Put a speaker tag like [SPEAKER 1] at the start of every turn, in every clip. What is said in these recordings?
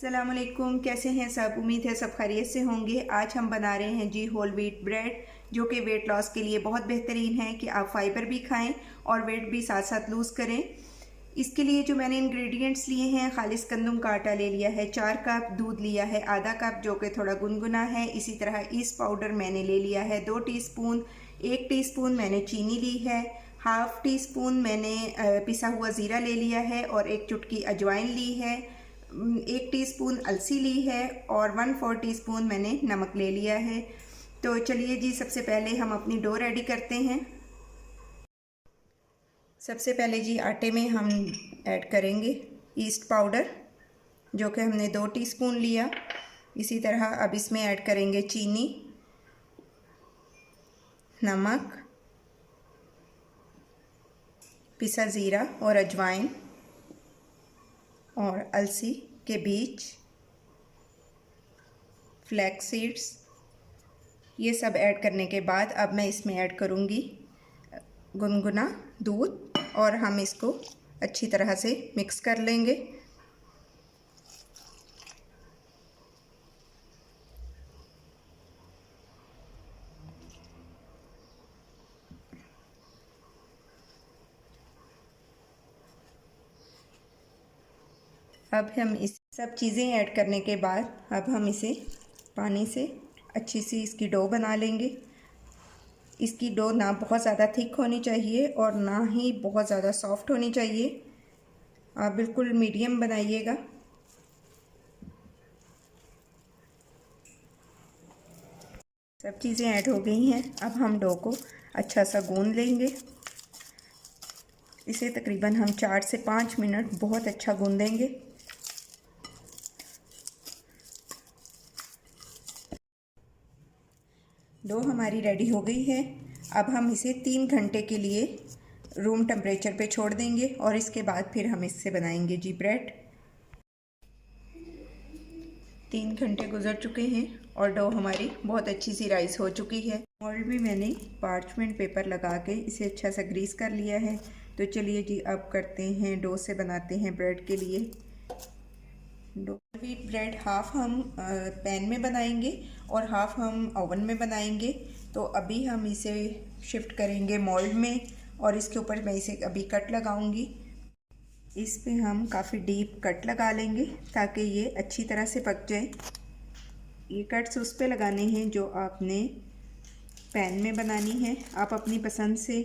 [SPEAKER 1] अस्सलामुअलैकुम, कैसे हैं सब। उम्मीद है सब खैरियत से होंगे। आज हम बना रहे हैं जी होल व्हीट ब्रेड, जो कि वेट लॉस के लिए बहुत बेहतरीन है कि आप फाइबर भी खाएं और वेट भी साथ साथ लूज़ करें। इसके लिए जो मैंने इंग्रेडिएंट्स लिए हैं, खालिस गंदम का आटा ले लिया है 4 कप, दूध लिया है आधा कप जो कि थोड़ा गुनगुना है। इसी तरह ईस्ट पाउडर मैंने ले लिया है 2 टीस्पून, 1 टीस्पून मैंने चीनी ली है, हाफ टी स्पून मैंने पिसा हुआ ज़ीरा ले लिया है और 1 चुटकी अजवाइन ली है, 1 टीस्पून अलसी ली है और 1/4 टीस्पून मैंने नमक ले लिया है। तो चलिए जी, सबसे पहले हम अपनी डो रेडी करते हैं। सबसे पहले जी आटे में हम ऐड करेंगे ईस्ट पाउडर, जो कि हमने 2 टीस्पून लिया। इसी तरह अब इसमें ऐड करेंगे चीनी, नमक, पिसा ज़ीरा और अजवाइन और अलसी के बीज, फ्लैक्स सीड्स। ये सब ऐड करने के बाद अब मैं इसमें ऐड करूँगी गुनगुना दूध और हम इसको अच्छी तरह से मिक्स कर लेंगे। अब हम इस सब चीज़ें ऐड करने के बाद अब हम इसे पानी से अच्छी सी इसकी डो बना लेंगे। इसकी डो ना बहुत ज़्यादा थिक होनी चाहिए और ना ही बहुत ज़्यादा सॉफ्ट होनी चाहिए। आप बिल्कुल मीडियम बनाइएगा। सब चीज़ें ऐड हो गई हैं। अब हम डो को अच्छा सा गूंद लेंगे। इसे तकरीबन हम 4 से 5 मिनट बहुत अच्छा गूंदेंगे। डो हमारी रेडी हो गई है। अब हम इसे 3 घंटे के लिए रूम टेम्परेचर पे छोड़ देंगे और इसके बाद फिर हम इससे बनाएंगे जी ब्रेड। 3 घंटे गुजर चुके हैं और डो हमारी बहुत अच्छी सी राइस हो चुकी है। मोल्ड भी मैंने पार्चमेंट पेपर लगा के इसे अच्छा सा ग्रीस कर लिया है। तो चलिए जी, अब करते हैं डो से बनाते हैं ब्रेड के लिए डो। व्हीट ब्रेड हाफ हम पैन में बनाएंगे और हाफ हम ओवन में बनाएंगे। तो अभी हम इसे शिफ्ट करेंगे मोल्ड में और इसके ऊपर मैं इसे अभी कट लगाऊंगी। इस पे हम काफ़ी डीप कट लगा लेंगे ताकि ये अच्छी तरह से पक जाए। ये कट्स उस पे लगाने हैं जो आपने पैन में बनानी है। आप अपनी पसंद से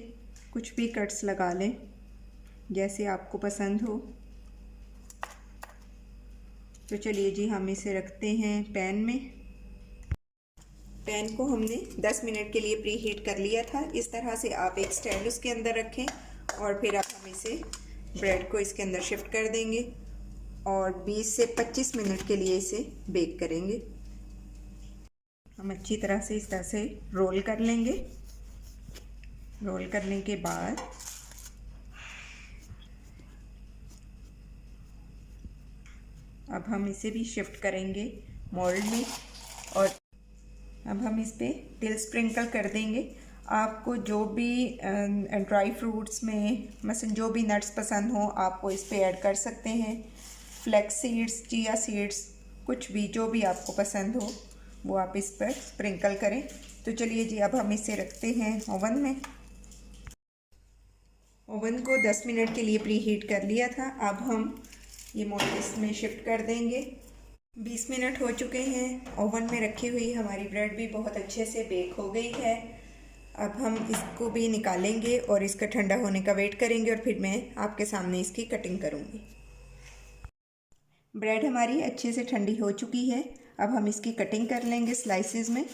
[SPEAKER 1] कुछ भी कट्स लगा लें जैसे आपको पसंद हो। तो चलिए जी, हम इसे रखते हैं पैन में। पैन को हमने 10 मिनट के लिए प्री हीट कर लिया था। इस तरह से आप एक स्टैंड उसके अंदर रखें और फिर अब हम इसे ब्रेड को इसके अंदर शिफ्ट कर देंगे और 20 से 25 मिनट के लिए इसे बेक करेंगे। हम अच्छी तरह से इस तरह से रोल कर लेंगे। रोल करने के बाद अब हम इसे भी शिफ्ट करेंगे मोल्ड में और अब हम इस पे तिल स्प्रिंकल कर देंगे। आपको जो भी ड्राई फ्रूट्स में मसलन जो भी नट्स पसंद हो आप वो इस पे ऐड कर सकते हैं। फ्लैक्स सीड्स, चिया सीड्स, कुछ भी जो भी आपको पसंद हो वो आप इस पर स्प्रिंकल करें। तो चलिए जी, अब हम इसे रखते हैं ओवन में। ओवन को 10 मिनट के लिए प्री हीट कर लिया था। अब हम ये मोल्ड इसमें शिफ्ट कर देंगे। 20 मिनट हो चुके हैं। ओवन में रखी हुई हमारी ब्रेड भी बहुत अच्छे से बेक हो गई है। अब हम इसको भी निकालेंगे और इसका ठंडा होने का वेट करेंगे और फिर मैं आपके सामने इसकी कटिंग करूँगी। ब्रेड हमारी अच्छे से ठंडी हो चुकी है। अब हम इसकी कटिंग कर लेंगे स्लाइसेस में।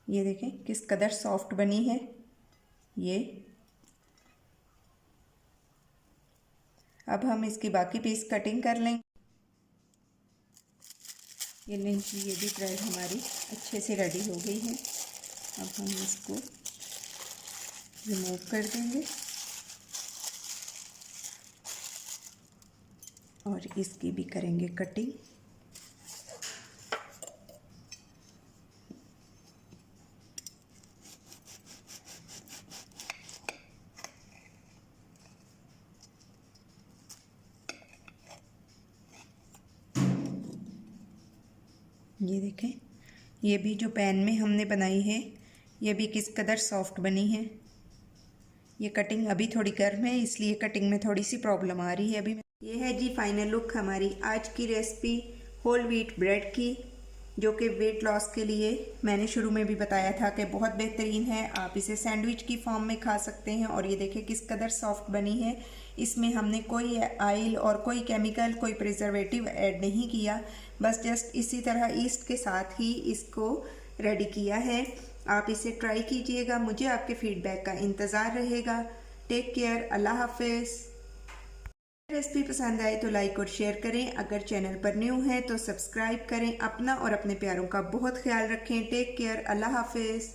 [SPEAKER 1] ये देखें किस कदर सॉफ्ट बनी है ये। अब हम इसकी बाकी पीस कटिंग कर लेंगे। ये लीजिए, ये भी ब्रेड हमारी अच्छे से रेडी हो गई है। अब हम इसको रिमूव कर देंगे और इसकी भी करेंगे कटिंग। ये देखें, ये भी जो पैन में हमने बनाई है ये भी किस कदर सॉफ्ट बनी है। ये कटिंग अभी थोड़ी गर्म है इसलिए कटिंग में थोड़ी सी प्रॉब्लम आ रही है अभी। ये है जी फाइनल लुक हमारी आज की रेसिपी होल व्हीट ब्रेड की, जो कि वेट लॉस के लिए मैंने शुरू में भी बताया था कि बहुत बेहतरीन है। आप इसे सैंडविच की फॉर्म में खा सकते हैं। और ये देखिए किस कदर सॉफ्ट बनी है। इसमें हमने कोई ऑयल और कोई केमिकल, कोई प्रिजर्वेटिव ऐड नहीं किया, बस जस्ट इसी तरह ईस्ट के साथ ही इसको रेडी किया है। आप इसे ट्राई कीजिएगा, मुझे आपके फीडबैक का इंतज़ार रहेगा। टेक केयर, अल्लाह हाफिज़। रेसिपी पसंद आए तो लाइक और शेयर करें। अगर चैनल पर न्यू है तो सब्सक्राइब करें। अपना और अपने प्यारों का बहुत ख्याल रखें। टेक केयर, अल्लाह हाफिज़।